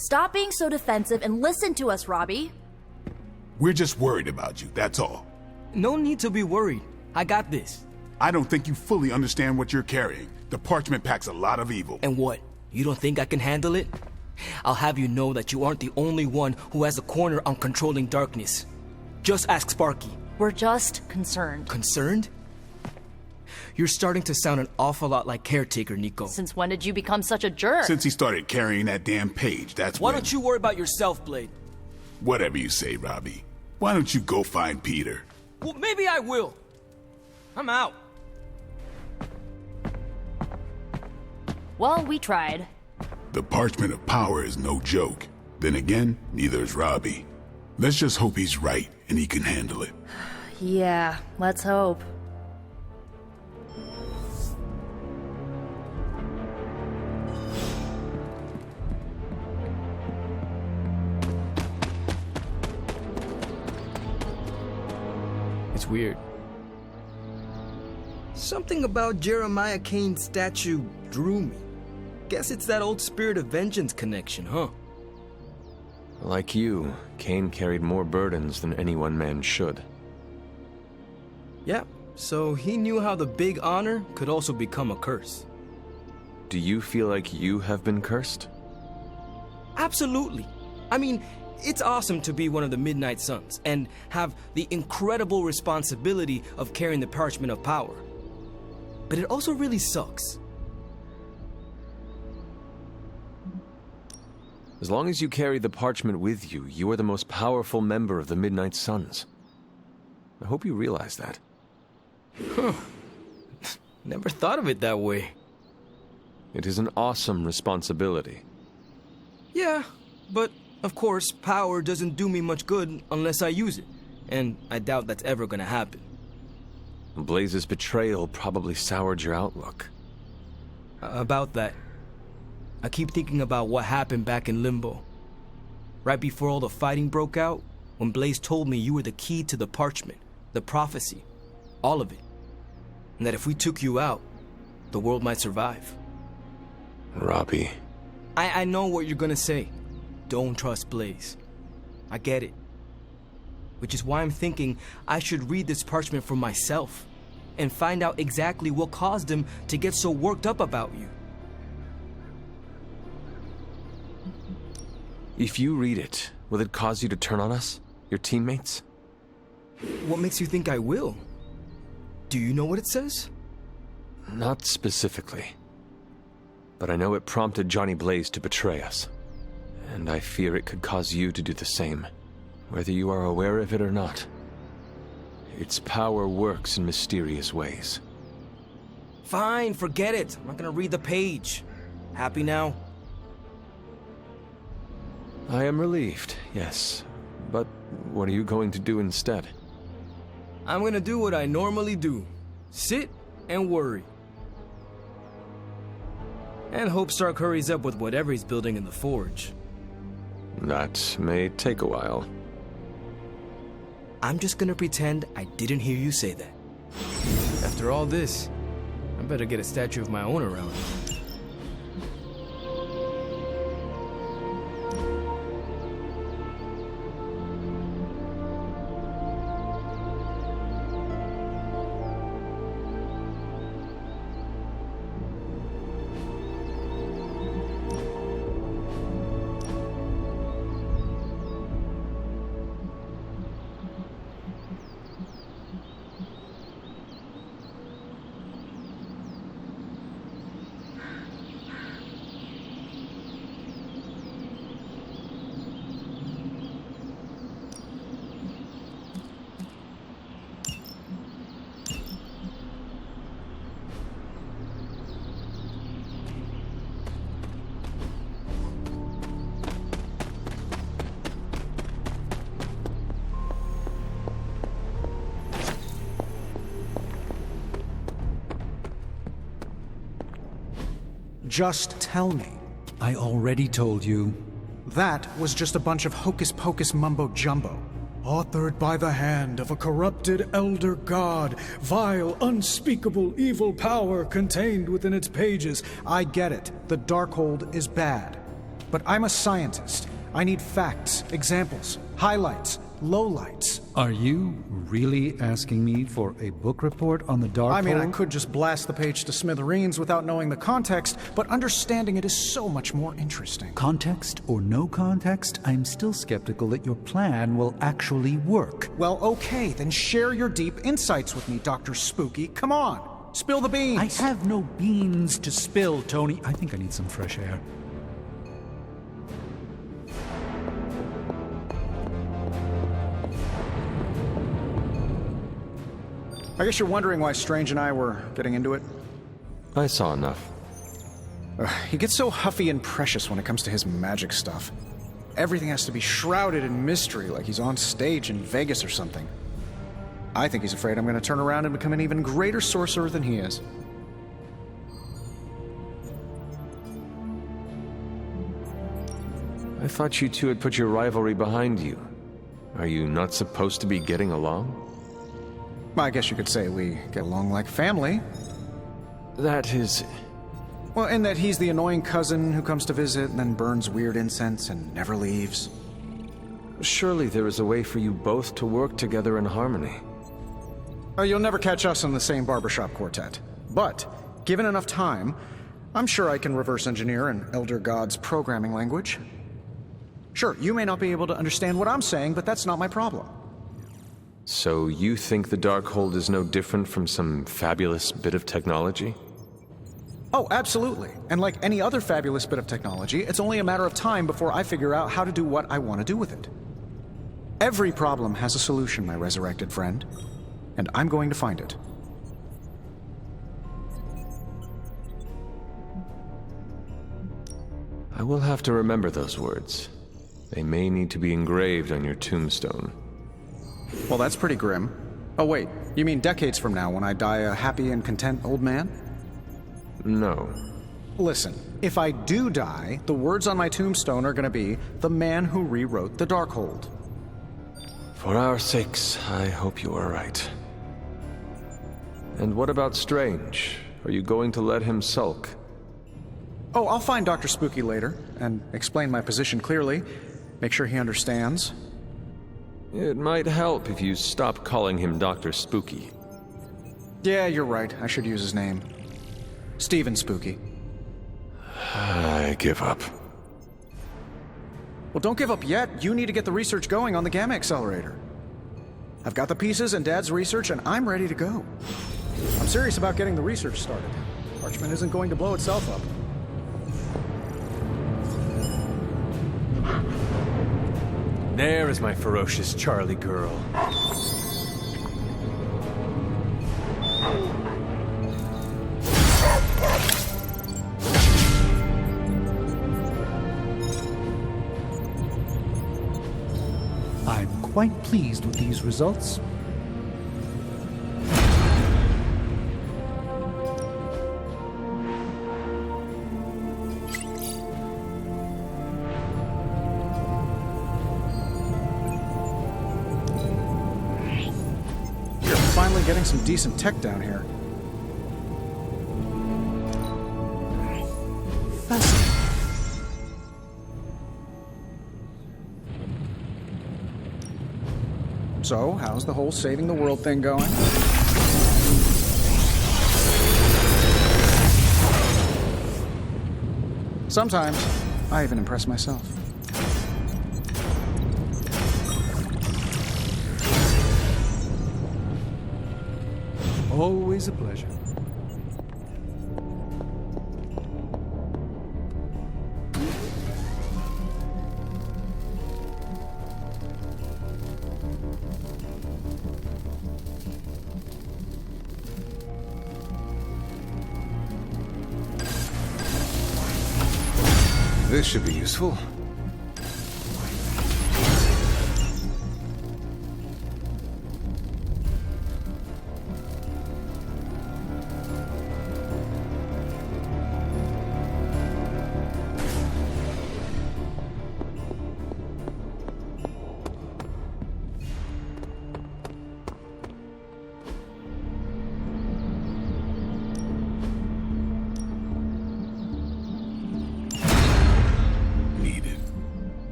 Stop being so defensive and listen to us, Robbie. We're just worried about you, that's all. No need to be worried. I got this. I don't think you fully understand what you're carrying. The parchment packs a lot of evil. And what? You don't think I can handle it? I'll have you know that you aren't the only one who has a corner on controlling darkness. Just ask Sparky. We're just concerned. Concerned? You're starting to sound an awful lot like Caretaker, Nico. Since when did you become such a jerk? Since he started carrying that damn page, that's Why when... don't you worry about yourself, Blade? Whatever you say, Robbie. Why don't you go find Peter? Well, maybe I will. I'm out. Well, we tried. The parchment of power is no joke. Then again, neither is Robbie. Let's just hope he's right and he can handle it. Yeah, let's hope. It's weird. Something about Jeremiah Cain's statue drew me. Guess it's that old spirit of vengeance connection, huh? Like you, Cain carried more burdens than any one man should. Yeah, so he knew how the big honor could also become a curse. Do you feel like you have been cursed? Absolutely. I mean, it's awesome to be one of the Midnight Suns and have the incredible responsibility of carrying the parchment of power. But it also really sucks. As long as you carry the parchment with you, you are the most powerful member of the Midnight Suns. I hope you realize that. Huh. Never thought of it that way. It is an awesome responsibility. Yeah, but of course, power doesn't do me much good unless I use it. And I doubt that's ever gonna happen. Blaze's betrayal probably soured your outlook. About that. I keep thinking about what happened back in Limbo. Right before all the fighting broke out, when Blaze told me you were the key to the parchment, the prophecy, all of it. And that if we took you out, the world might survive. Robbie. I know what you're gonna say. Don't trust Blaze. I get it. Which is why I'm thinking I should read this parchment for myself and find out exactly what caused him to get so worked up about you. If you read it, will it cause you to turn on us, your teammates? What makes you think I will? Do you know what it says? Not specifically. But I know it prompted Johnny Blaze to betray us. And I fear it could cause you to do the same, whether you are aware of it or not. Its power works in mysterious ways. Fine, forget it. I'm not gonna read the page. Happy now? I am relieved, yes. But what are you going to do instead? I'm gonna do what I normally do. Sit and worry. And hope Stark hurries up with whatever he's building in the forge. That may take a while. I'm just gonna pretend I didn't hear you say that. After all this, I better get a statue of my own around. Just tell me. I already told you. That was just a bunch of hocus-pocus mumbo-jumbo. Authored by the hand of a corrupted elder god, vile, unspeakable evil power contained within its pages. I get it. The Darkhold is bad. but I'm a scientist. I need facts, examples, highlights, lowlights. Are you really asking me for a book report on the Darkhold? I mean, I could just blast the page to smithereens without knowing the context, but understanding it is so much more interesting. Context or no context, I'm still skeptical that your plan will actually work. Well, okay, then share your deep insights with me, Dr. Spooky. Come on, spill the beans. I have no beans to spill, Tony. I think I need some fresh air. I guess you're wondering why Strange and I were getting into it. I saw enough. He gets so huffy and precious when it comes to his magic stuff. Everything has to be shrouded in mystery, like he's on stage in Vegas or something. I think he's afraid I'm going to turn around and become an even greater sorcerer than he is. I thought you two had put your rivalry behind you. Are you not supposed to be getting along? Well, I guess you could say we get along like family. That is... Well, in that he's the annoying cousin who comes to visit and then burns weird incense and never leaves. Surely there is a way for you both to work together in harmony. Oh, you'll never catch us in the same barbershop quartet. But, given enough time, I'm sure I can reverse engineer an Elder God's programming language. Sure, you may not be able to understand what I'm saying, but that's not my problem. So you think the Darkhold is no different from some fabulous bit of technology? Oh, absolutely. And like any other fabulous bit of technology, it's only a matter of time before I figure out how to do what I want to do with it. Every problem has a solution, my resurrected friend. And I'm going to find it. I will have to remember those words. They may need to be engraved on your tombstone. Well, that's pretty grim. Oh, wait. You mean decades from now when I die a happy and content old man? No. Listen, if I do die, the words on my tombstone are going to be, "The man who rewrote the Darkhold." For our sakes, I hope you are right. And what about Strange? Are you going to let him sulk? Oh, I'll find Dr. Spooky later and explain my position clearly. Make sure he understands. It might help if you stop calling him Dr. Spooky. Yeah, you're right. I should use his name. Stephen Spooky. I give up. Well, don't give up yet. You need to get the research going on the Gamma Accelerator. I've got the pieces and Dad's research, and I'm ready to go. I'm serious about getting the research started. Parchment isn't going to blow itself up. There is my ferocious Charlie girl. I'm quite pleased with these results. Finally getting some decent tech down here. Fascinating. So, how's the whole saving the world thing going? Sometimes, I even impress myself. Always a pleasure. This should be useful.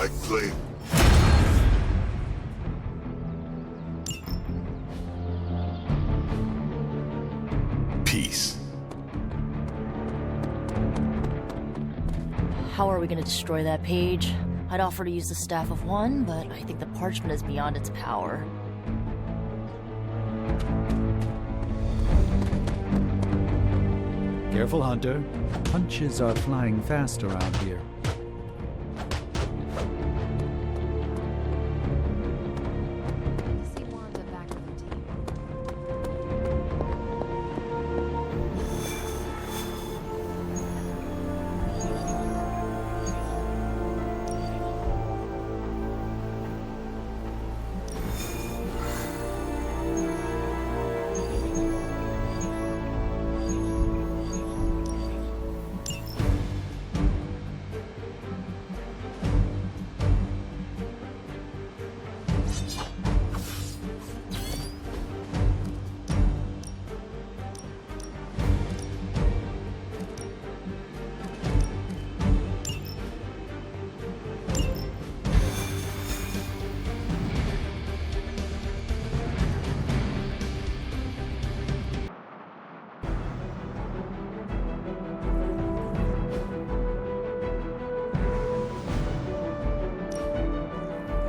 like clay. Peace. How are we gonna destroy that page? I'd offer to use the Staff of One, but I think the parchment is beyond its power. Careful, Hunter. Punches are flying fast around here. See Wanda back with the team.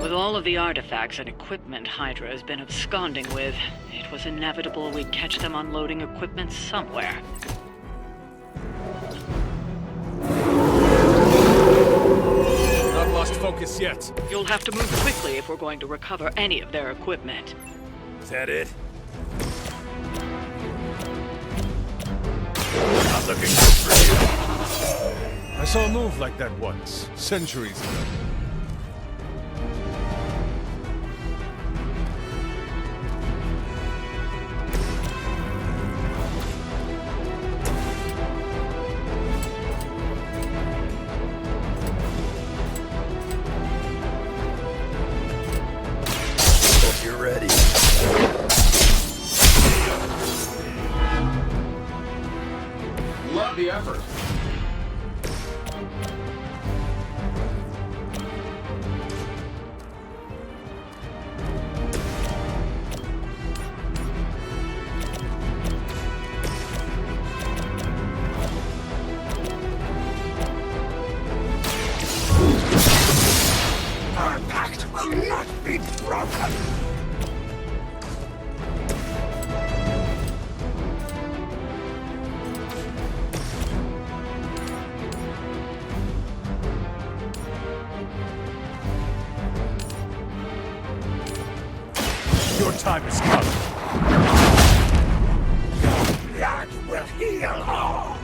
With all of the artifacts and equipment Hydra has been absconding with, it was inevitable we'd catch them unloading equipment somewhere. Not lost focus yet. You'll have to move quickly if we're going to recover any of their equipment. Is that it? Not looking good for you. I saw a move like that once, centuries ago. Hope you're ready. Love the effort. Our pact will not be broken. Your time has come. That will heal all.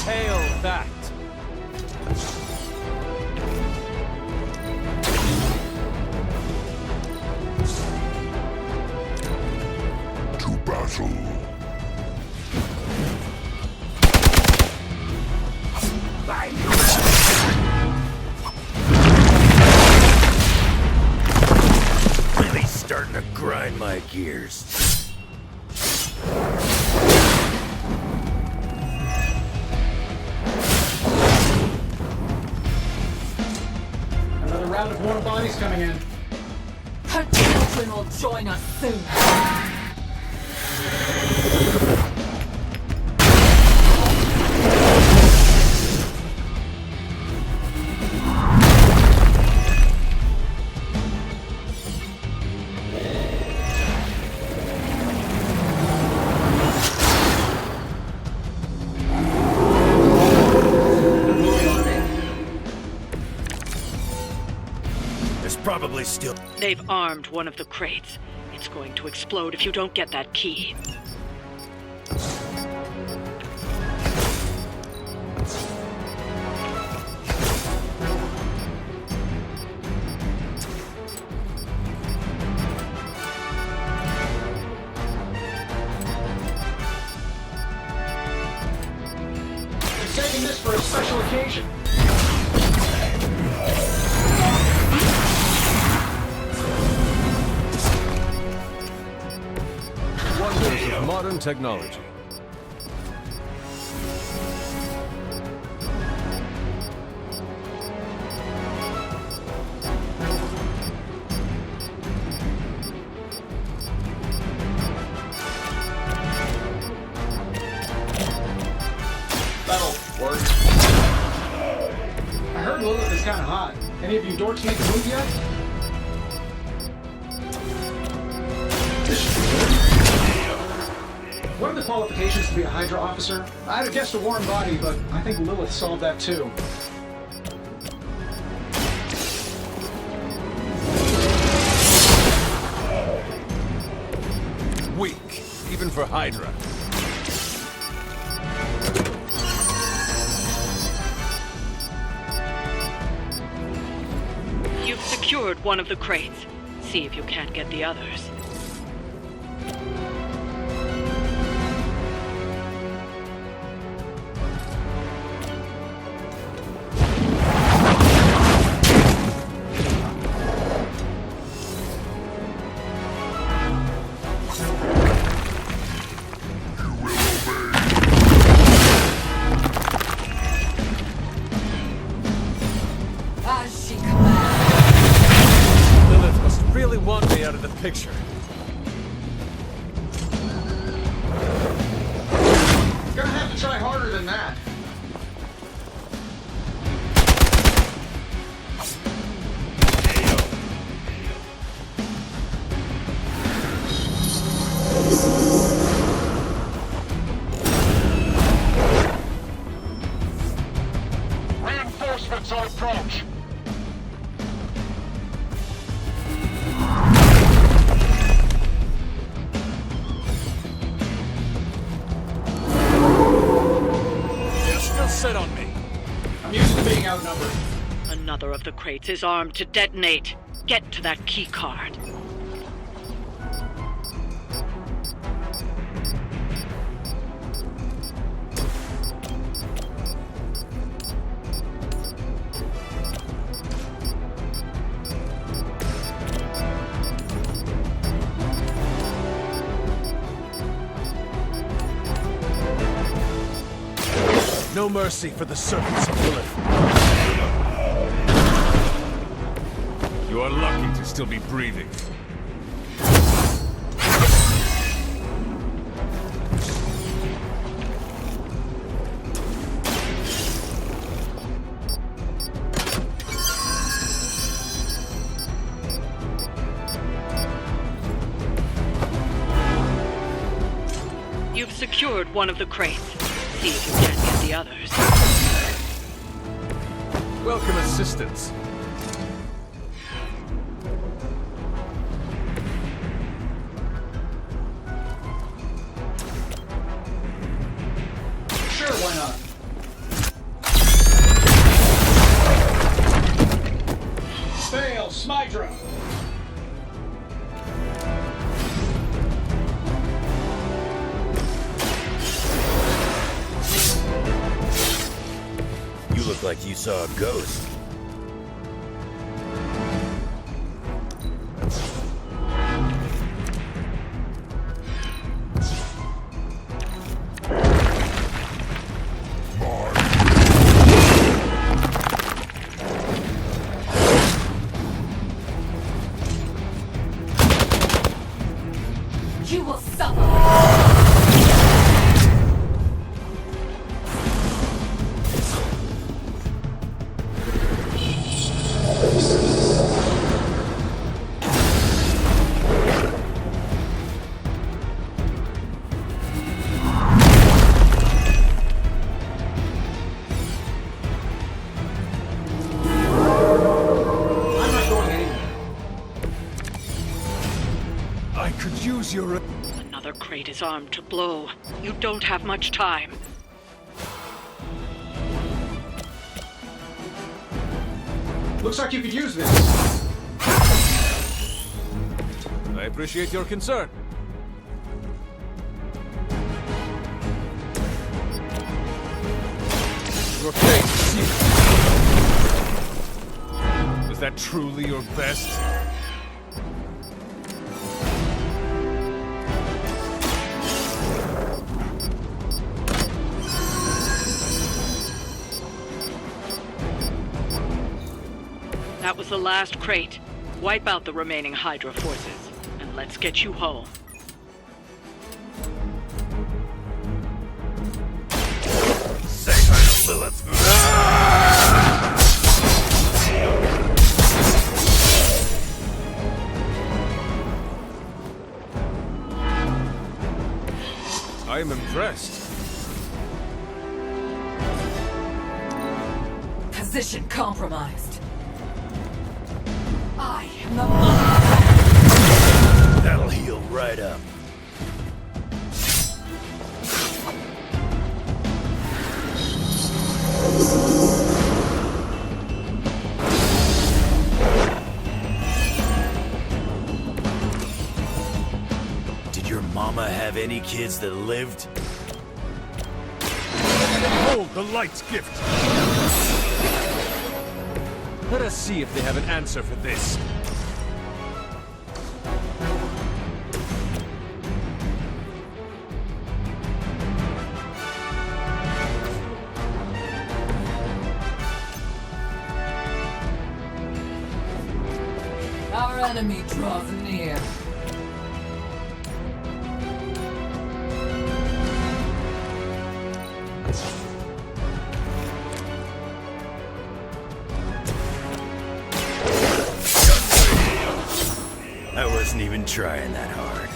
Hail that. To battle. Really starting to grind my gears. Another round of warm bodies coming in. Her children will join us soon. There's probably still... They've armed one of the crates. It's going to explode if you don't get that key. I'm saving this for a special occasion. Wonders of modern technology. Work. I heard Lilith is kind of hot. Any of you dorks make a move yet? What are the qualifications to be a Hydra officer? I'd have guessed a warm body, but I think Lilith solved that too. Weak, even for Hydra. You've secured one of the crates. See if you can't get the others. As she commands. Lilith must really want me out of the picture. Gonna have to try harder than that. Reinforcements on approach. They're still set on me. I'm used to being outnumbered. Another of the crates is armed to detonate. Get to that key card. No mercy for the servants of Lilith. You are lucky to still be breathing. You've secured one of the crates. See if you can't get the others. Welcome assistance. Sure, why not? Fail, Smydra! You look like you saw a ghost. You will suffer. I'm not going anywhere. I could use your... Another crate is armed to blow. You don't have much time. Looks like you could use this. I appreciate your concern. Your face. Was that truly your best? That was the last crate. Wipe out the remaining Hydra forces, and let's get you home. Say hi to Lilith. I am impressed. Position compromised. I am the That'll heal right up. Did your mama have any kids that lived? Behold the light's gift. Let us see if they have an answer for this. Our enemy draws near. I wasn't even trying that hard.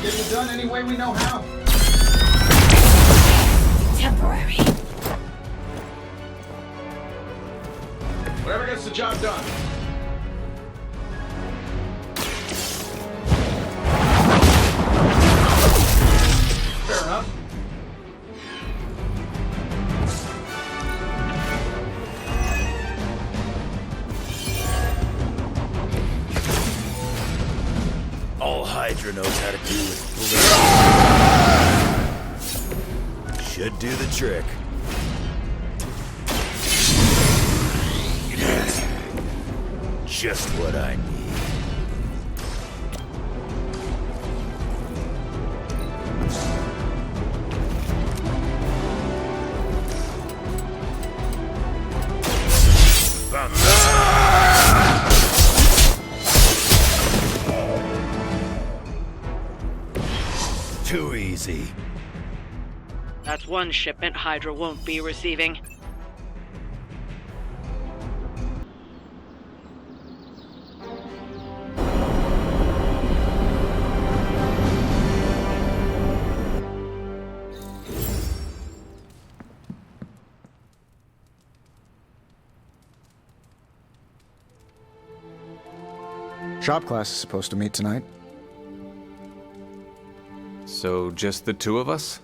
Get it done any way we know how. Temporary. Whatever gets the job done. Fair enough. All Hydra knows how to do is bleed. Should do the trick. Just what I need. Too easy. That's one shipment Hydra won't be receiving. Shop class is supposed to meet tonight. So just the two of us?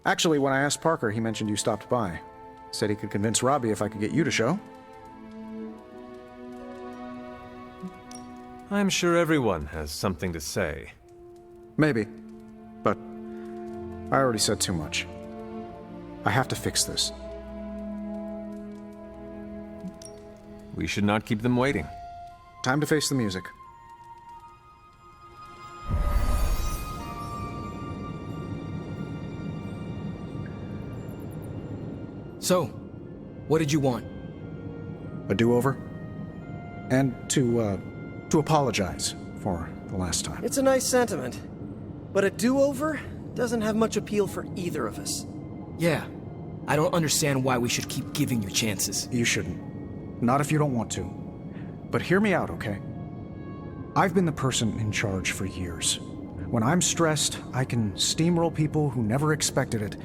Actually, when I asked Parker, he mentioned you stopped by. Said he could convince Robbie if I could get you to show. I'm sure everyone has something to say. Maybe. But I already said too much. I have to fix this. We should not keep them waiting. Time to face the music. So, what did you want? A do-over? And to apologize for the last time. It's a nice sentiment. But a do-over doesn't have much appeal for either of us. Yeah, I don't understand why we should keep giving you chances. You shouldn't. Not if you don't want to. But hear me out, okay? I've been the person in charge for years. When I'm stressed, I can steamroll people who never expected it,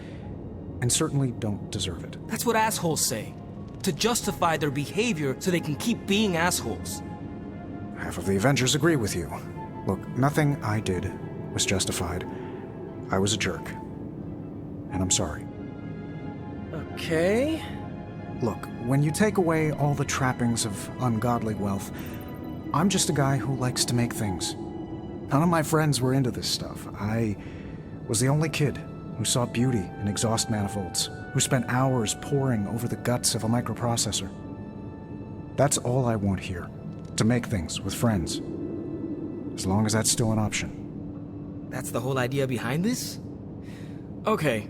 and certainly don't deserve it. That's what assholes say. To justify their behavior so they can keep being assholes. Half of the Avengers agree with you. Look, nothing I did was justified. I was a jerk. And I'm sorry. Okay. Look, when you take away all the trappings of ungodly wealth, I'm just a guy who likes to make things. None of my friends were into this stuff. I was the only kid who saw beauty in exhaust manifolds, who spent hours poring over the guts of a microprocessor. That's all I want here, to make things with friends. As long as that's still an option. That's the whole idea behind this? Okay,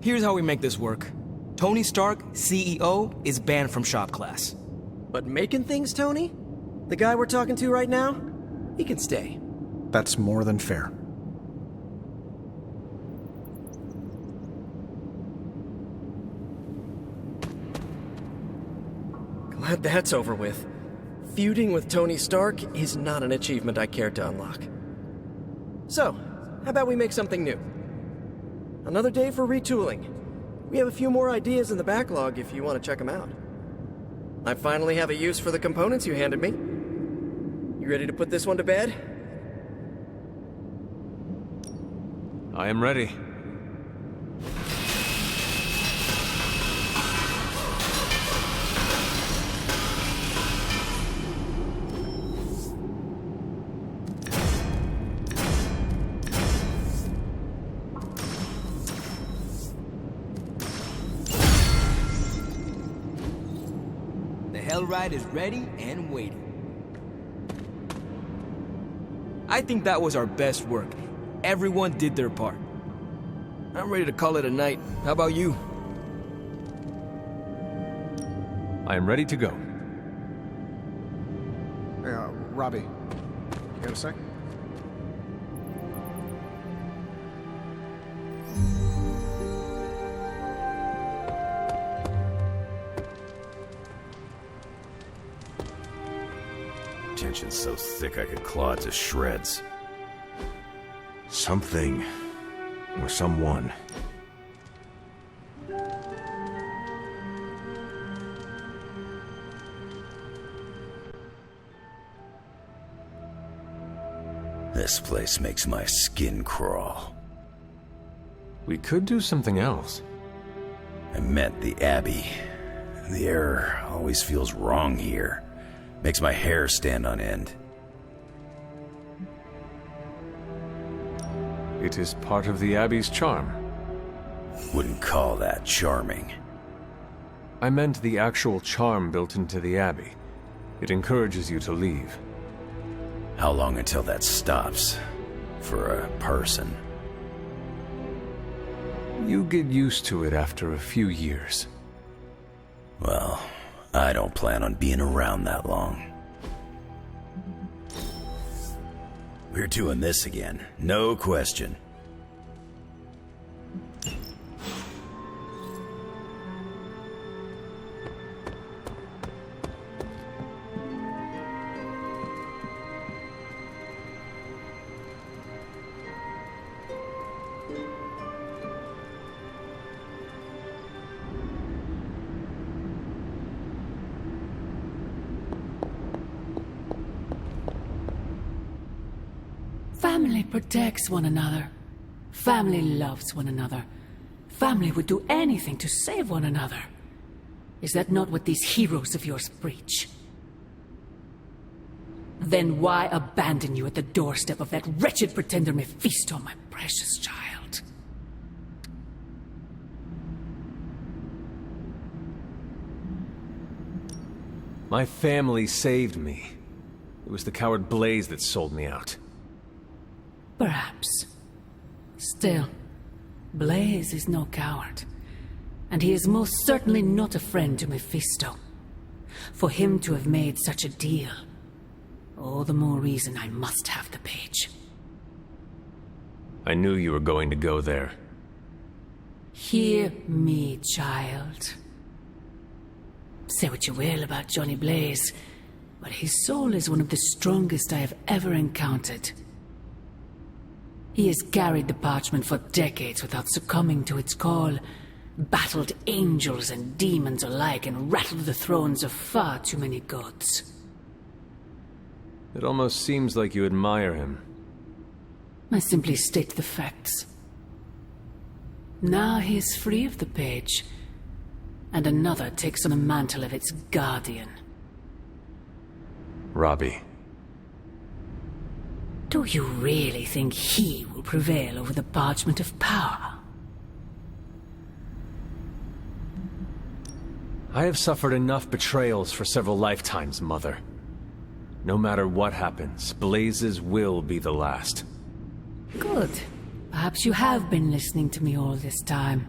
Here's how we make this work. Tony Stark, CEO, is banned from shop class. But making things, Tony? The guy we're talking to right now? He can stay. That's more than fair. Glad that's over with. Feuding with Tony Stark is not an achievement I care to unlock. So, how about we make something new? Another day for retooling. We have a few more ideas in the backlog if you want to check them out. I finally have a use for the components you handed me. You ready to put this one to bed? I am ready. Hellride is ready and waiting. I think that was our best work. Everyone did their part. I'm ready to call it a night. How about you? I am ready to go. Hey, Robbie, you got a sec? Tension's so thick I could claw it to shreds. Something, or someone. This place makes my skin crawl. We could do something else. I meant the Abbey. The air always feels wrong here. Makes my hair stand on end. It is part of the Abbey's charm. Wouldn't call that charming. I meant the actual charm built into the Abbey. It encourages you to leave. How long until that stops? For a person? You get used to it after a few years. Well, I don't plan on being around that long. We're doing this again, no question. Family protects one another. Family loves one another. Family would do anything to save one another. Is that not what these heroes of yours preach? Then why abandon you at the doorstep of that wretched pretender Mephisto, my precious child? My family saved me. It was the coward Blaze that sold me out. Perhaps. Still, Blaze is no coward. And he is most certainly not a friend to Mephisto. For him to have made such a deal, all the more reason I must have the page. I knew you were going to go there. Hear me, child. Say what you will about Johnny Blaze, but his soul is one of the strongest I have ever encountered. He has carried the parchment for decades without succumbing to its call, battled angels and demons alike, and rattled the thrones of far too many gods. It almost seems like you admire him. I simply state the facts. Now he is free of the page, and another takes on the mantle of its guardian. Robbie. Do you really think he will prevail over the parchment of power? I have suffered enough betrayals for several lifetimes, Mother. No matter what happens, Blaze's will be the last. Good. Perhaps you have been listening to me all this time.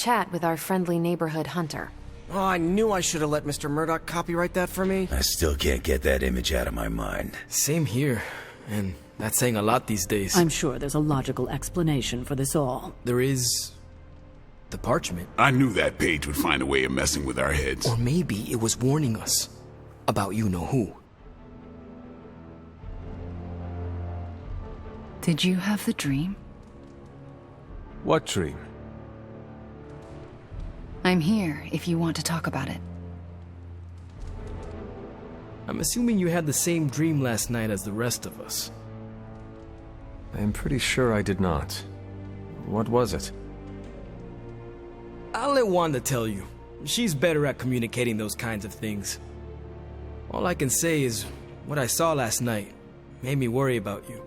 chat with our friendly neighborhood hunter. Oh, I knew I should have let Mr. Murdoch copyright that for me. I still can't get that image out of my mind. Same here. And that's saying a lot these days. I'm sure there's a logical explanation for this all. There is... the parchment. I knew that page would find a way of messing with our heads. Or maybe it was warning us about you-know-who. Did you have the dream? What dream? I'm here if you want to talk about it. I'm assuming you had the same dream last night as the rest of us. I am pretty sure I did not. What was it? I'll let Wanda tell you. She's better at communicating those kinds of things. All I can say is, what I saw last night made me worry about you.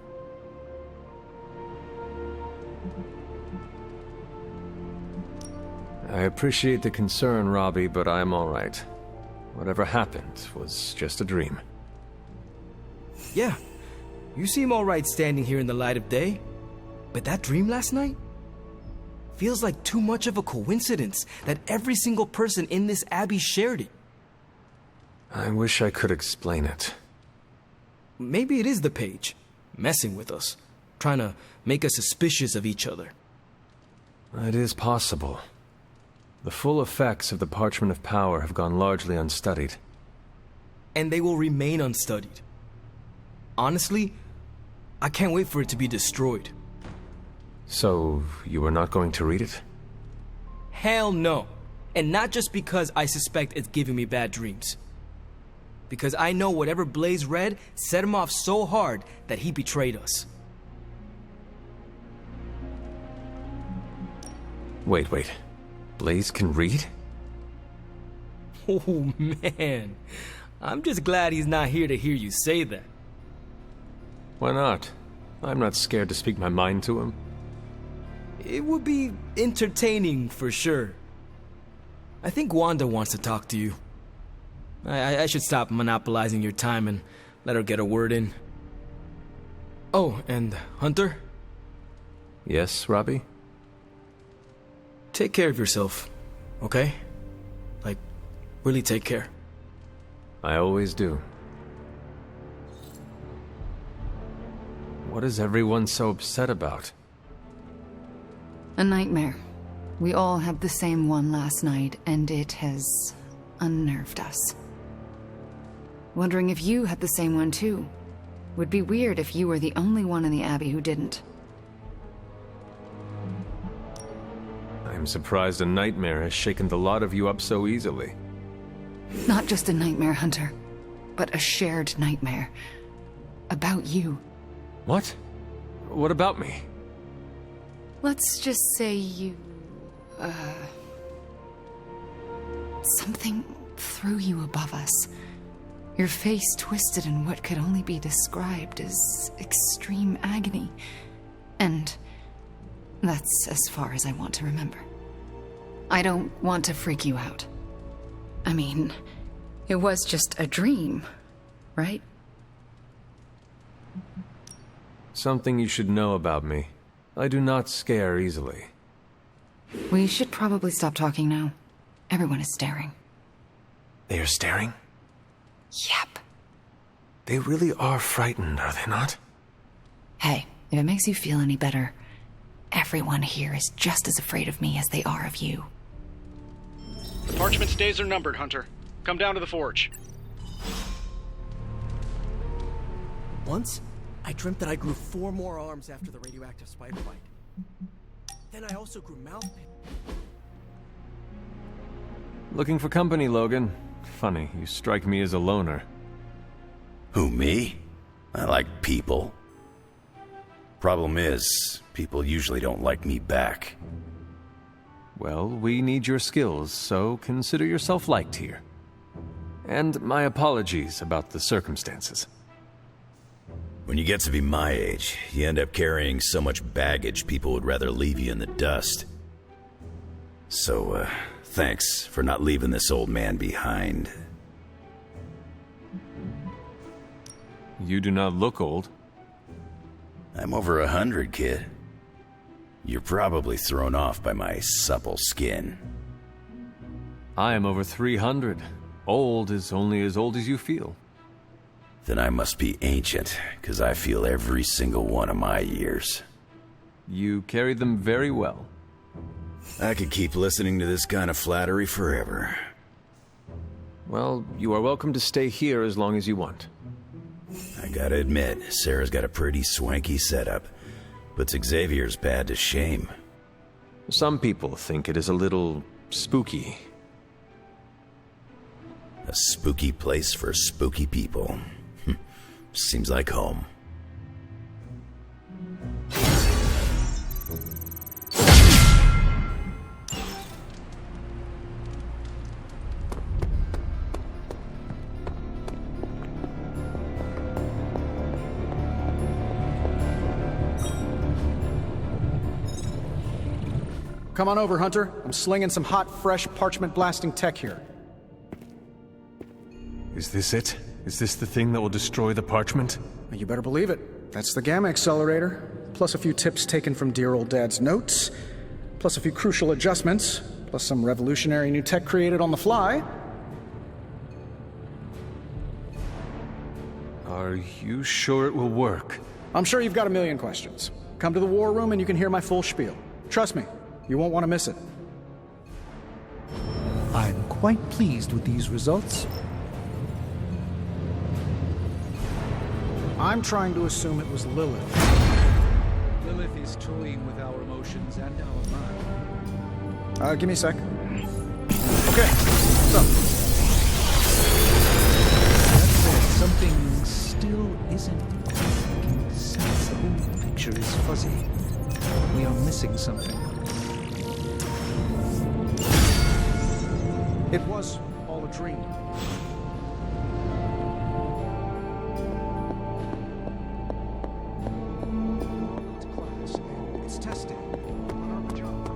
I appreciate the concern, Robbie, but I'm all right. Whatever happened was just a dream. Yeah, you seem all right standing here in the light of day. But that dream last night? Feels like too much of a coincidence that every single person in this abbey shared it. I wish I could explain it. Maybe it is the page, messing with us, trying to make us suspicious of each other. It is possible. The full effects of the Parchment of Power have gone largely unstudied. And they will remain unstudied. Honestly, I can't wait for it to be destroyed. So, you are not going to read it? Hell no. And not just because I suspect it's giving me bad dreams. Because I know whatever Blaze read set him off so hard that he betrayed us. Wait. Blaze can read? Oh man, I'm just glad he's not here to hear you say that. Why not? I'm not scared to speak my mind to him. It would be entertaining for sure. I think Wanda wants to talk to you. I should stop monopolizing your time and let her get a word in. Oh, and Hunter? Yes, Robbie? Take care of yourself, okay? Like, really take care. I always do. What is everyone so upset about? A nightmare. We all had the same one last night, and it has unnerved us. Wondering if you had the same one too. Would be weird if you were the only one in the Abbey who didn't. I'm surprised a nightmare has shaken the lot of you up so easily. Not just a nightmare, Hunter, but a shared nightmare. About you. What? What about me? Let's just say you... something threw you above us. Your face twisted in what could only be described as extreme agony. And that's as far as I want to remember. I don't want to freak you out. I mean, it was just a dream, right? Something you should know about me. I do not scare easily. We should probably stop talking now. Everyone is staring. They are staring? Yep. They really are frightened, are they not? Hey, if it makes you feel any better, everyone here is just as afraid of me as they are of you. The Parchment's days are numbered, Hunter. Come down to the forge. Once, I dreamt that I grew 4 more arms after the radioactive spider bite. Then I also grew mouth. Looking for company, Logan. Funny, you strike me as a loner. Who, me? I like people. Problem is, people usually don't like me back. Well, we need your skills, so consider yourself liked here. And my apologies about the circumstances. When you get to be my age, you end up carrying so much baggage people would rather leave you in the dust. So, thanks for not leaving this old man behind. You do not look old. I'm over 100, kid. You're probably thrown off by my supple skin. I am over 300. Old is only as old as you feel. Then I must be ancient, because I feel every single one of my years. You carry them very well. I could keep listening to this kind of flattery forever. Well, you are welcome to stay here as long as you want. I gotta admit, Sarah's got a pretty swanky setup. Puts Xavier's bad to shame. Some people think it is a little spooky. A spooky place for spooky people. Seems like home. Come on over, Hunter. I'm slinging some hot, fresh parchment blasting tech here. Is this it? Is this the thing that will destroy the parchment? You better believe it. That's the Gamma Accelerator, plus a few tips taken from dear old Dad's notes, plus a few crucial adjustments, plus some revolutionary new tech created on the fly. Are you sure it will work? I'm sure you've got a million questions. Come to the war room and you can hear my full spiel. Trust me, you won't want to miss it. I'm quite pleased with these results. I'm trying to assume it was Lilith. Lilith is toying with our emotions and our mind. Give me a sec. Okay, so. That said, something still isn't making sense. The whole picture is fuzzy. We are missing something. It was all a dream. It's testing. On our job.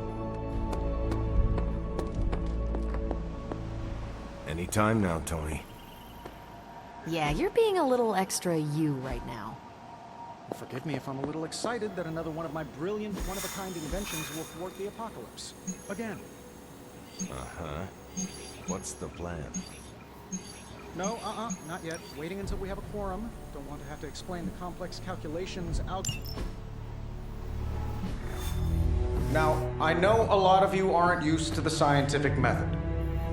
Anytime now, Tony. Yeah, you're being a little extra you right now. Forgive me if I'm a little excited that another one of my brilliant, one-of-a-kind inventions will thwart the apocalypse. Again. Uh-huh. What's the plan? No, not yet. Waiting until we have a quorum. Don't want to have to explain the complex calculations out. Now, I know a lot of you aren't used to the scientific method.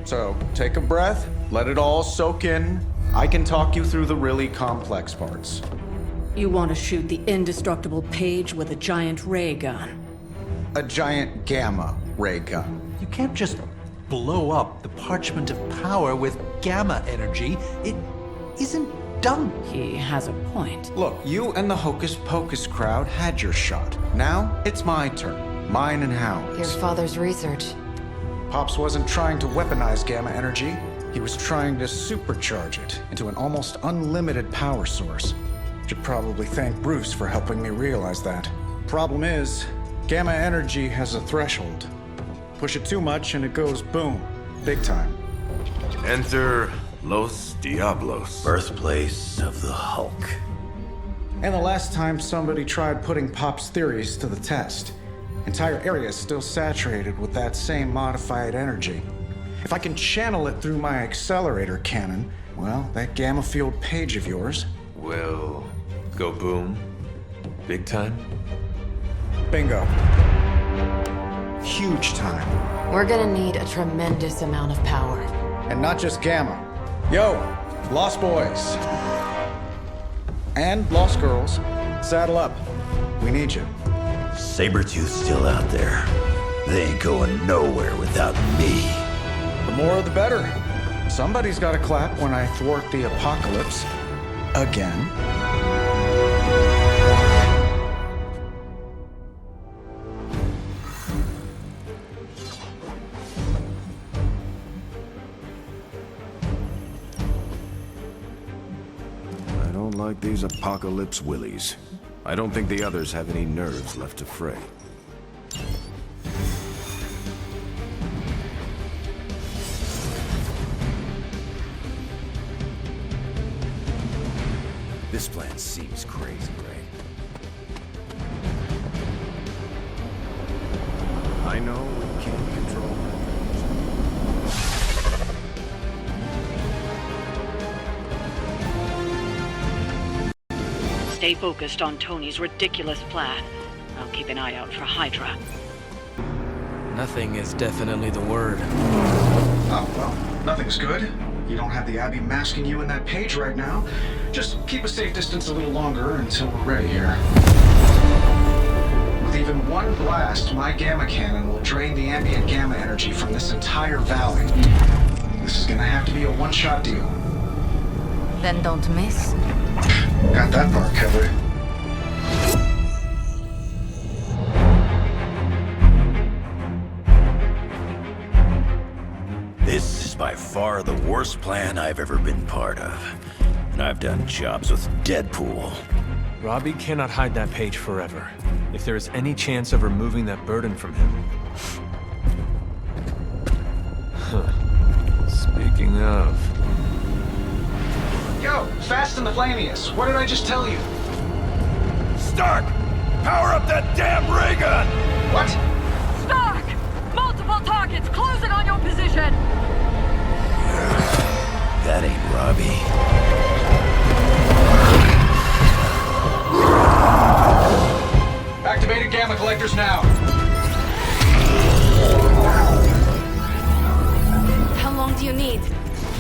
So, take a breath, let it all soak in. I can talk you through the really complex parts. You want to shoot the indestructible Page with a giant ray gun? A giant gamma ray gun. You can't just blow up the parchment of power with gamma energy. It isn't done. He has a point. Look, you and the Hocus Pocus crowd had your shot. Now, it's my turn. Mine and Howard's. Your father's research. Pops wasn't trying to weaponize gamma energy. He was trying to supercharge it into an almost unlimited power source. Should probably thank Bruce for helping me realize that. Problem is, gamma energy has a threshold. Push it too much and it goes boom. Big time. Enter Los Diablos. Birthplace of the Hulk. And the last time somebody tried putting Pop's theories to the test, entire areas still saturated with that same modified energy. If I can channel it through my accelerator cannon, well, that gamma field page of yours will go boom. Big time? Bingo. Huge time. We're gonna need a tremendous amount of power. And not just gamma. Yo, Lost Boys. And Lost Girls. Saddle up. We need you. Sabretooth's still out there. They ain't going nowhere without me. The more the better. Somebody's gotta clap when I thwart the apocalypse. Again. I don't like these apocalypse willies. I don't think the others have any nerves left to fray. This plan seems crazy, right? I know we can't control Stay focused on Tony's ridiculous plan. I'll keep an eye out for Hydra. Nothing is definitely the word. Oh, well, nothing's good. You don't have the Abbey masking you in that page right now. Just keep a safe distance a little longer until we're ready here. With even one blast, my gamma cannon will drain the ambient gamma energy from this entire valley. This is gonna have to be a one-shot deal. Then don't miss. Got that part covered. This is by far the worst plan I've ever been part of. And I've done jobs with Deadpool. Robbie cannot hide that page forever. If there is any chance of removing that burden from him... Speaking of... Yo, Fast and the Flamius, what did I just tell you? Stark! Power up that damn ray gun! What? Stark! Multiple targets closing on your position! That ain't Robbie. Activated gamma collectors now. How long do you need?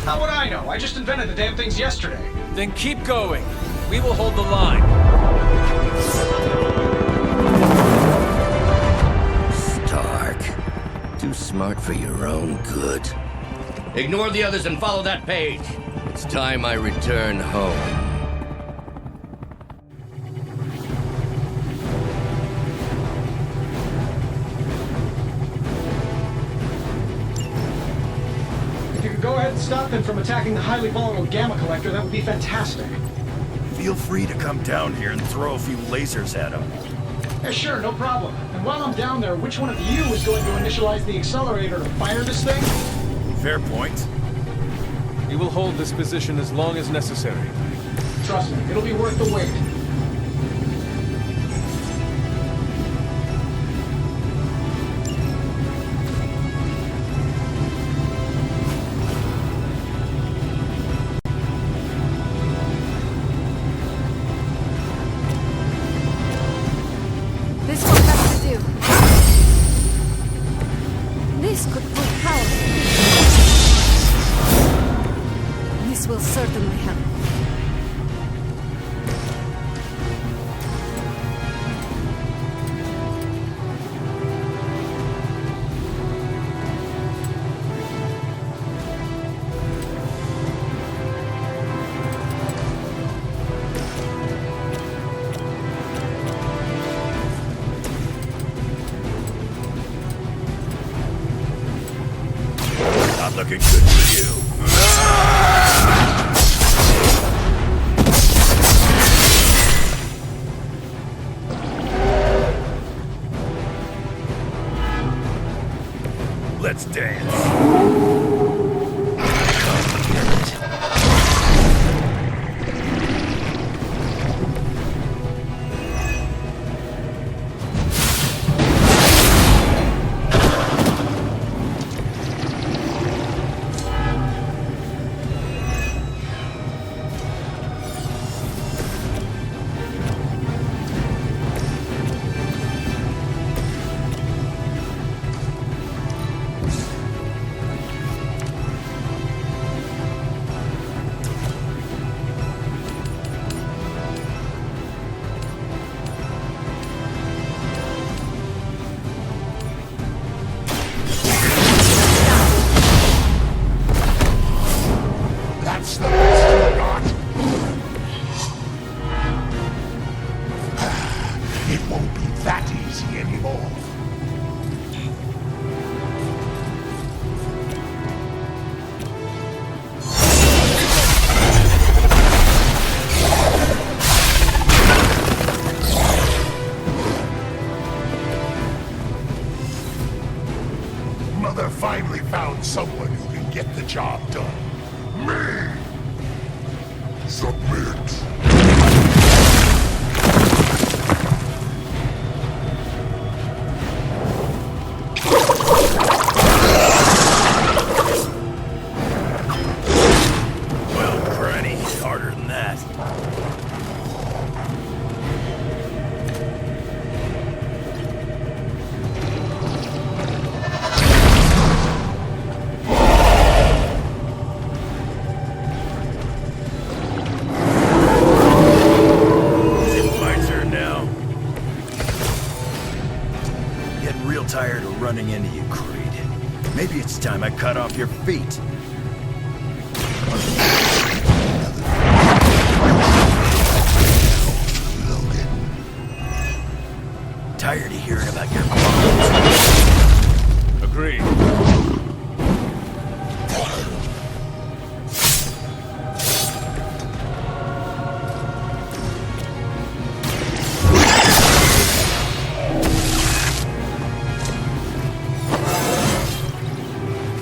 How would I know? I just invented the damn things yesterday. Then keep going. We will hold the line. Stark. Too smart for your own good. Ignore the others and follow that page. It's time I return home. If you could go ahead and stop them from attacking the highly volatile gamma collector, that would be fantastic. Feel free to come down here and throw a few lasers at him. Yeah, sure, no problem. And while I'm down there, which one of you is going to initialize the accelerator to fire this thing? Fair point. We will hold this position as long as necessary. Trust me, it'll be worth the wait. This will have to do. This could put power. This will certainly help. Not looking good for you. Let's dance. won't be that easy anymore. Mother finally found someone who can get the job done. Me! Submit. Well, Granny, harder than that. Tired of running into you, Creed. Maybe it's time I cut off your feet. Tired of hearing about your problems. Agreed.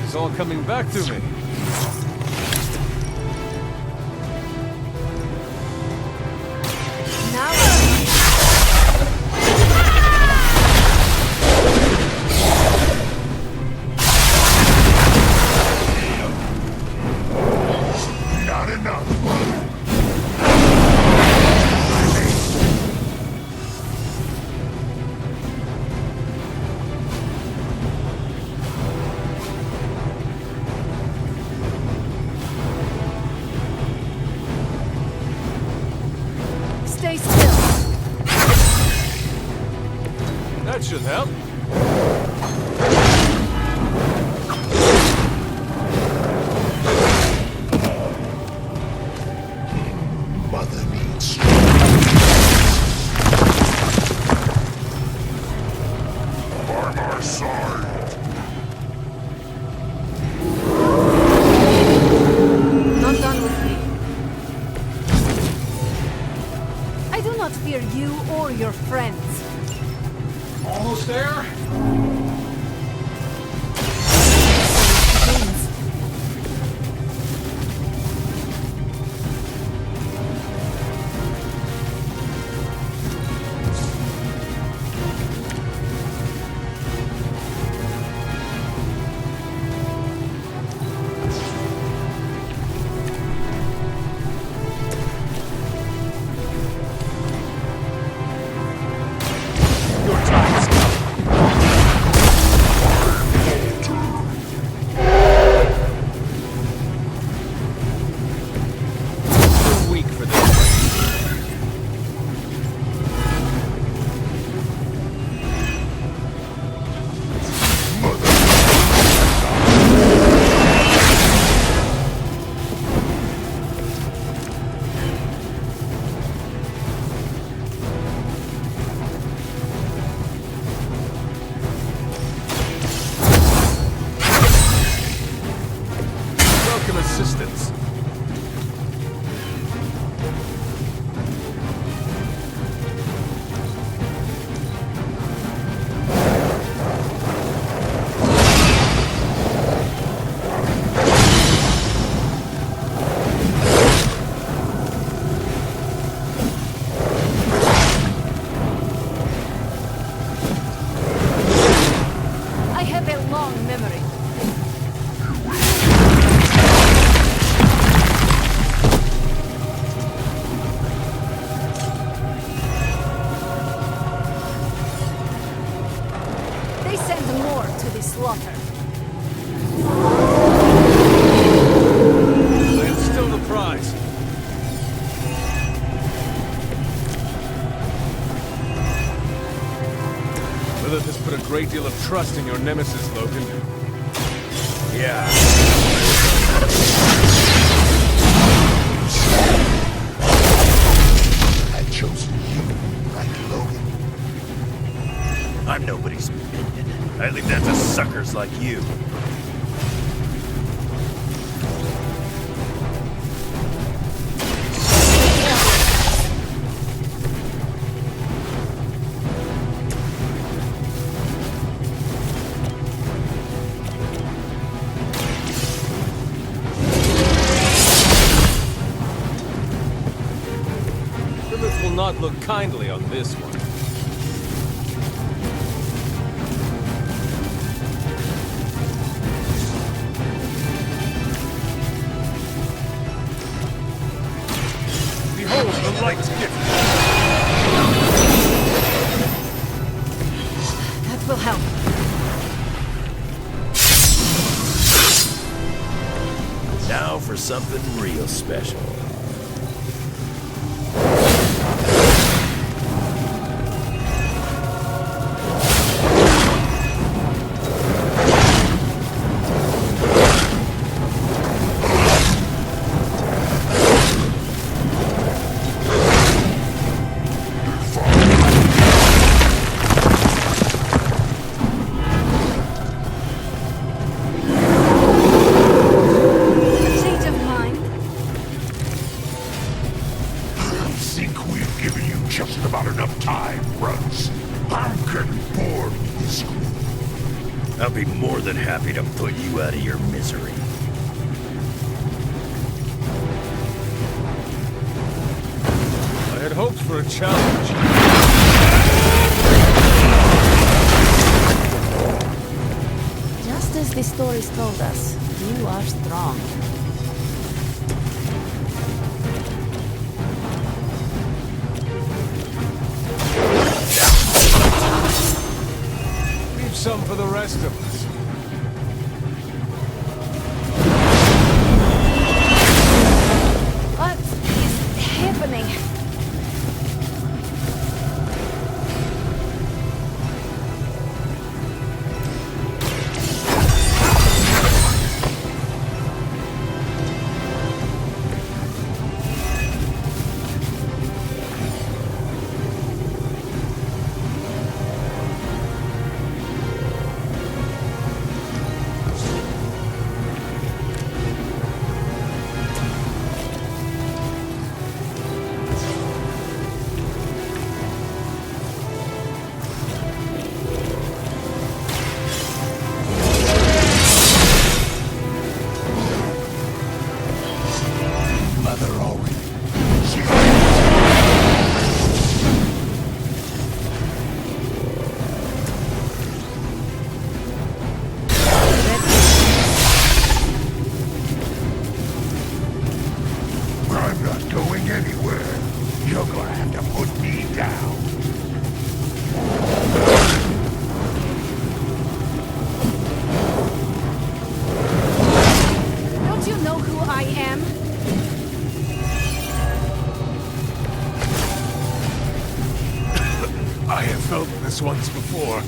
It's all coming back to me. Not enough. Stay still. That should help. Mother needs Armor sword. Not done with me. I do not fear you or your friends. Almost there? Assistance. I have a long memory. They send more to the slaughter. I am still the prize. Lilith has put a great deal of trust in your nemesis, Logan. Yeah. Had chosen you, right, Logan? I'm nobody's minion. I leave that to suckers like you. Lilith will not look kindly on this one. Behold the light's gift. That will help. Now for something real special. I'll be more than happy to put you out of your misery. I had hoped for a challenge. Just as the stories told us, you are strong. Leave some for the rest of us. What is happening? This once before.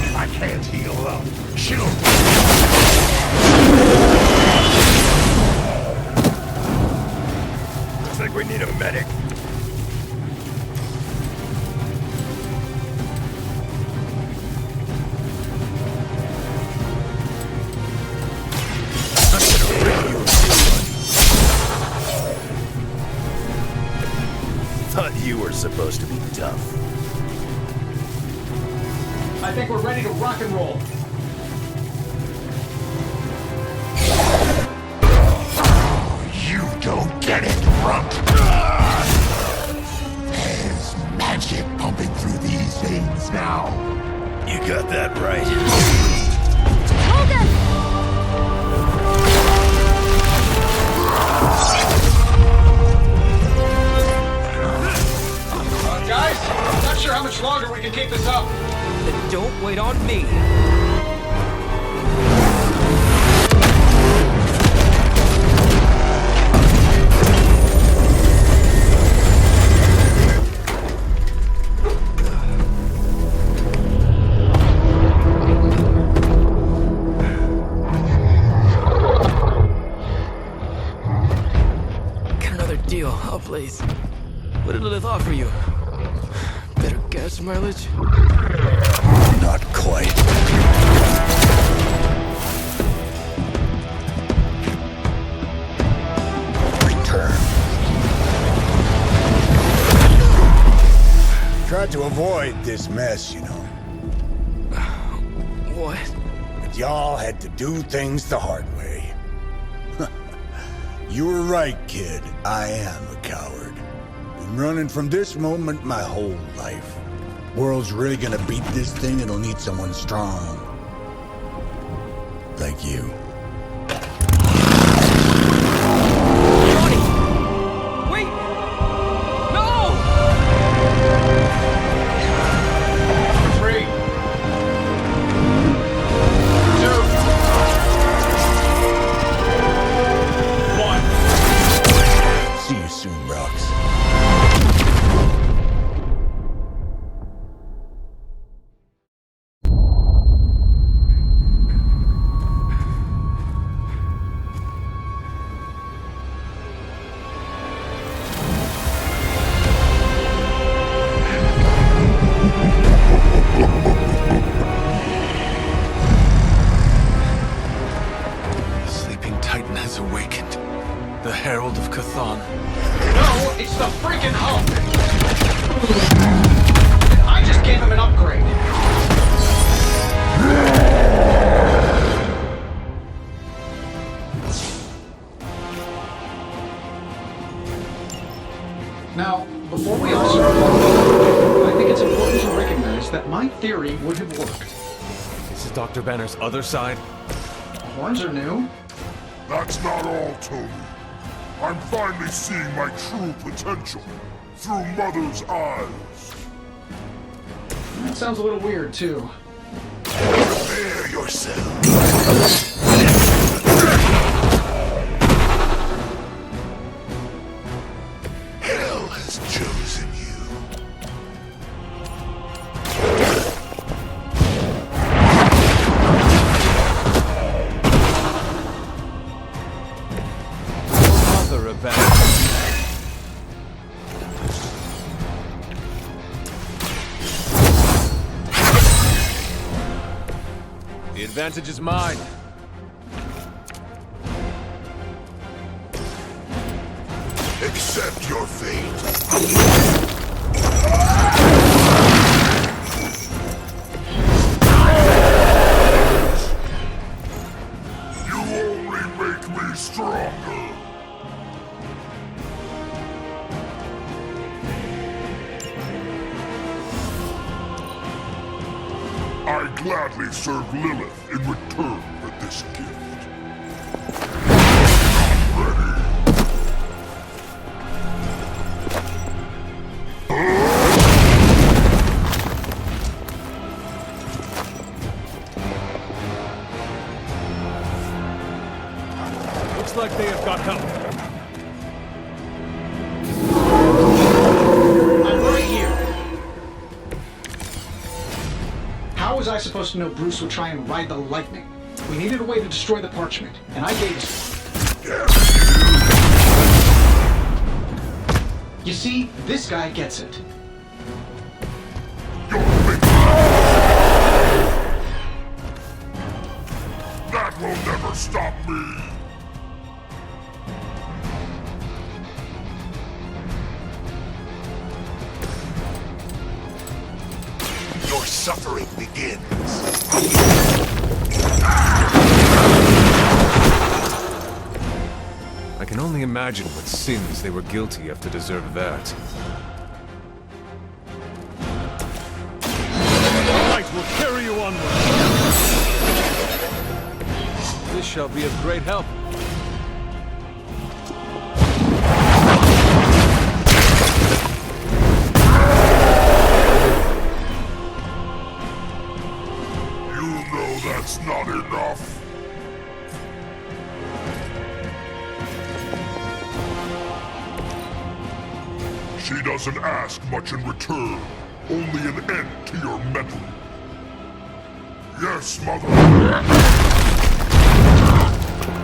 If I can't heal up, shoot! Looks like we need a medic. Thought you were supposed to be tough. I think we're ready to rock and roll. You don't get it, rump. There's magic pumping through these veins now. You got that right. Hold it! Guys, not sure how much longer we can keep this up. Then don't wait on me. Blaze. What did Lilith offer you? Better gas mileage? Not quite. Return. Tried to avoid this mess, you know. What? But y'all had to do things the hard way. You were right, kid. I am a coward. Been running from this moment my whole life. World's really gonna beat this thing, it'll need someone strong. Like you. Johnny! Wait! No! 3, 2, 1. See you soon, Rox. Sleeping Titan has awakened. The Herald of Chthon. No, it's the freaking Hulk! I just gave him an upgrade. Now, before we all start, I think it's important to recognize that my theory would have worked. This is Dr. Banner's other side? Horns are new. That's not all, Tony. I'm finally seeing my true potential through Mother's eyes. That sounds a little weird, too. Prepare yourself. Hell has chosen you. Mother abandoned. The advantage is mine. Accept your fate. You only make me stronger. I gladly serve Lilith in return for this gift. Ready? Looks like they have got help. I'm right here. How was I supposed to know Bruce would try and ride the lightning? We needed a way to destroy the parchment, and I gave it to him. You see, this guy gets it. That will never stop me. Your suffering begins. I can only imagine what sins they were guilty of to deserve that. Light will carry you onward. This shall be of great help. You know that's not enough. She doesn't ask much in return, only an end to your meddling. Yes, Mother.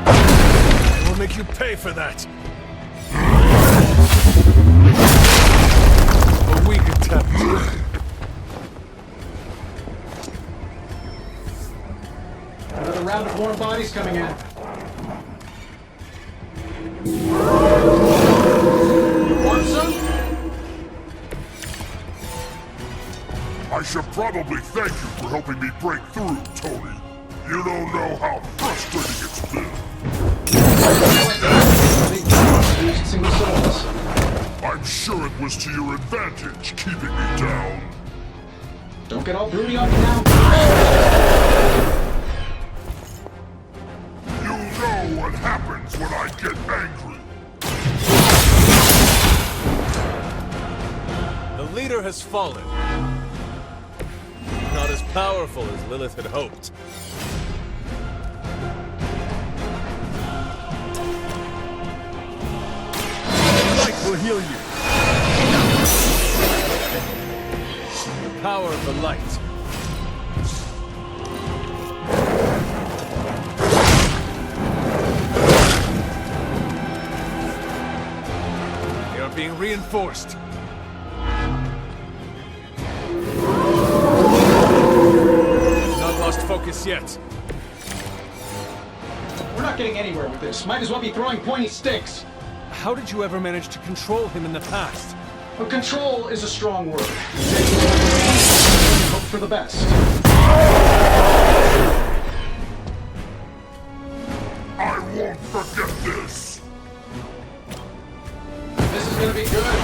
I will make you pay for that. A weak attempt. Another round of warm bodies coming in. You want some? I should probably thank you for helping me break through, Tony. You don't know how frustrating it's been. I'm sure it was to your advantage keeping me down. Don't get all broody on me now. You know what happens when I get angry. The leader has fallen. Not as powerful as Lilith had hoped. Light will heal you. The power of the light. They are being reinforced. Not lost focus yet. We're not getting anywhere with this. Might as well be throwing pointy sticks. How did you ever manage to control him in the past? Well, control is a strong word. Hope for the best. I won't forget this. This is gonna be good.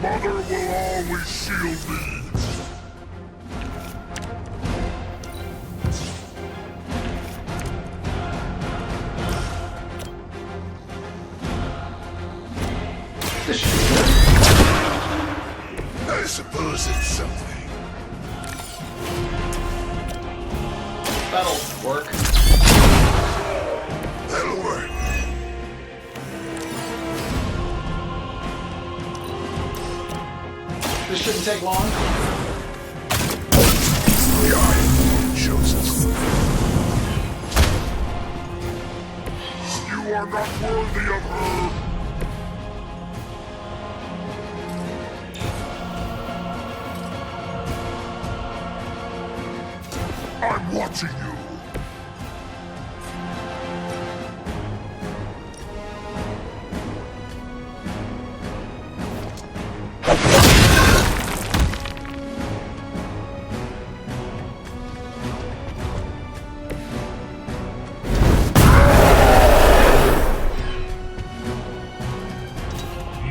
Mother will always shield me. I suppose it's something. That'll work. That'll work. This shouldn't take long. God shows us. You are not worthy of her. I'm watching you.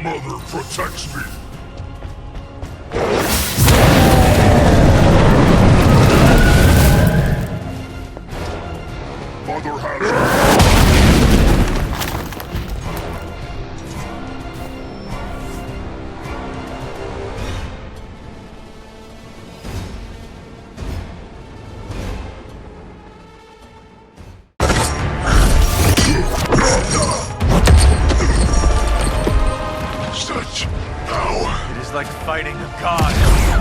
Mother protects me. Mother has me. Such power. It is like fighting a god.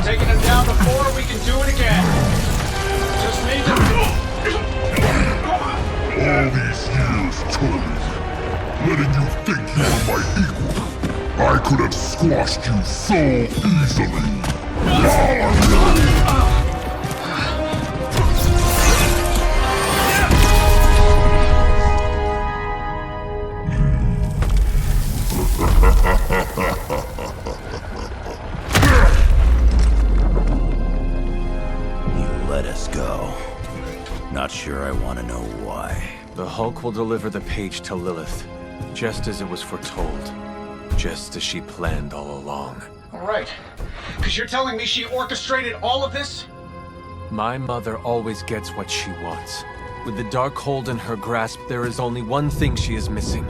Taking him down before, we can do it again. Just need to... All these years, Tony, letting you think you were my equal, I could have squashed you so easily. You let us go. Not sure I want to know why. The Hulk will deliver the page to Lilith, just as it was foretold. Just as she planned all along. All right. Because you're telling me she orchestrated all of this? My mother always gets what she wants. With the Darkhold in her grasp, there is only one thing she is missing.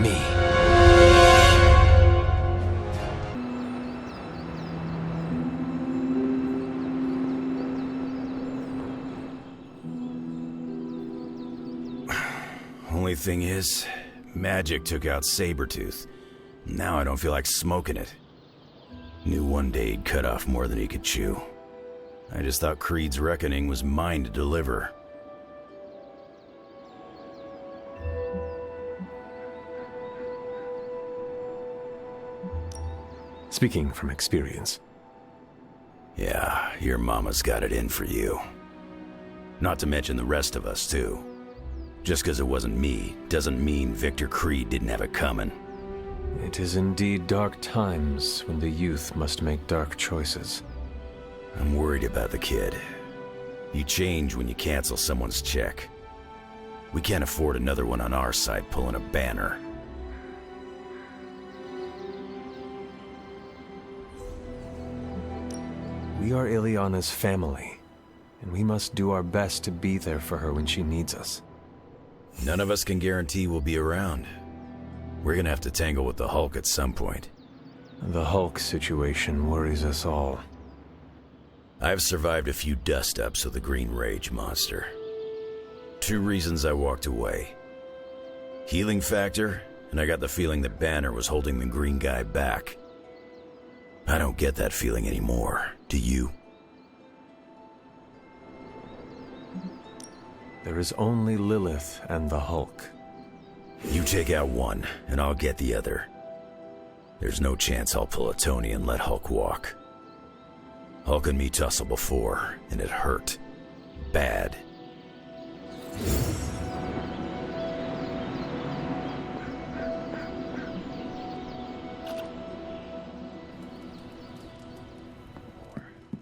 Me. thing is, magic took out Sabretooth. Now I don't feel like smoking it. Knew one day he'd cut off more than he could chew. I just thought Creed's reckoning was mine to deliver. Speaking from experience. Yeah, your mama's got it in for you. Not to mention the rest of us, too. Just because it wasn't me doesn't mean Victor Creed didn't have it coming. It is indeed dark times when the youth must make dark choices. I'm worried about the kid. You change when you cancel someone's check. We can't afford another one on our side pulling a banner. We are Ileana's family, and we must do our best to be there for her when she needs us. None of us can guarantee we'll be around. We're gonna have to tangle with the Hulk at some point. The Hulk situation worries us all. I've survived a few dust-ups with the Green Rage monster. 2 reasons I walked away. Healing factor, and I got the feeling that Banner was holding the green guy back. I don't get that feeling anymore. Do you? There is only Lilith and the Hulk. You take out one, and I'll get the other. There's no chance I'll pull a Tony and let Hulk walk. Hulk and me tussled before, and it hurt. Bad.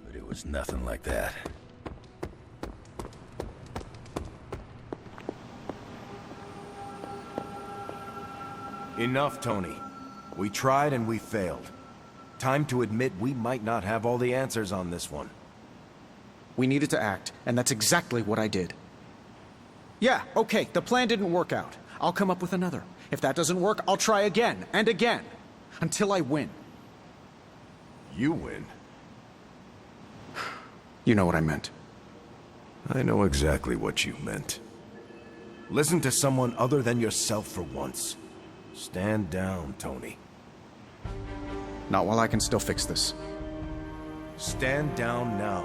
But it was nothing like that. Enough, Tony. We tried and we failed. Time to admit we might not have all the answers on this one. We needed to act, and that's exactly what I did. Yeah, okay, the plan didn't work out. I'll come up with another. If that doesn't work, I'll try again and again, until I win. You win? You know what I meant. I know exactly what you meant. Listen to someone other than yourself for once. Stand down, Tony. Not while I can still fix this. Stand down now,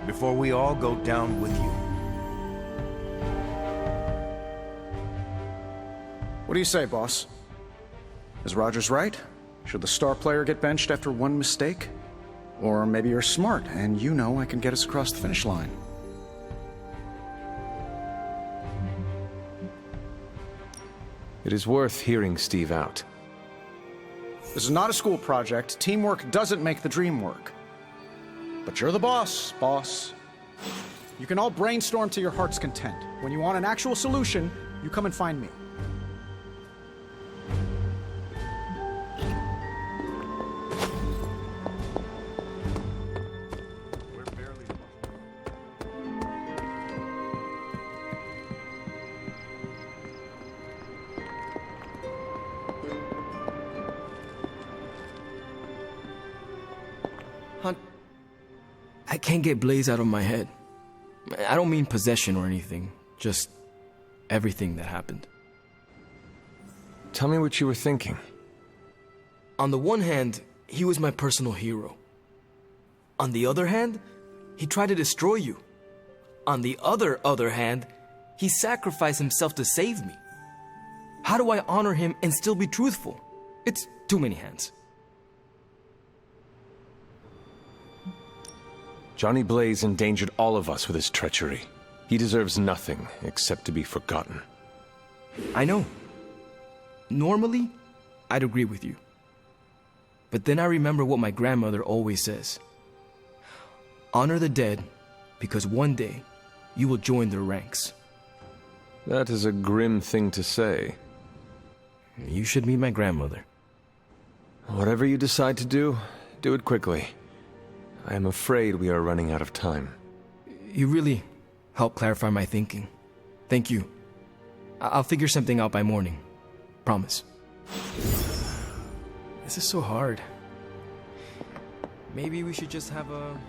before we all go down with you. What do you say, boss? Is Rogers right? Should the star player get benched after one mistake? Or maybe you're smart, and you know I can get us across the finish line. It is worth hearing Steve out. This is not a school project. Teamwork doesn't make the dream work. But you're the boss, boss. You can all brainstorm to your heart's content. When you want an actual solution, you come and find me. I can't get Blaze out of my head. I don't mean possession or anything, just everything that happened. Tell me what you were thinking. On the one hand, he was my personal hero. On the other hand, he tried to destroy you. On the other hand, he sacrificed himself to save me. How do I honor him and still be truthful? It's too many hands. Johnny Blaze endangered all of us with his treachery. He deserves nothing except to be forgotten. I know. Normally, I'd agree with you. But then I remember what my grandmother always says. Honor the dead, because one day you will join their ranks. That is a grim thing to say. You should meet my grandmother. Whatever you decide to do it quickly. I am afraid we are running out of time. You really helped clarify my thinking. Thank you. I'll figure something out by morning. Promise. This is so hard. Maybe we should just have a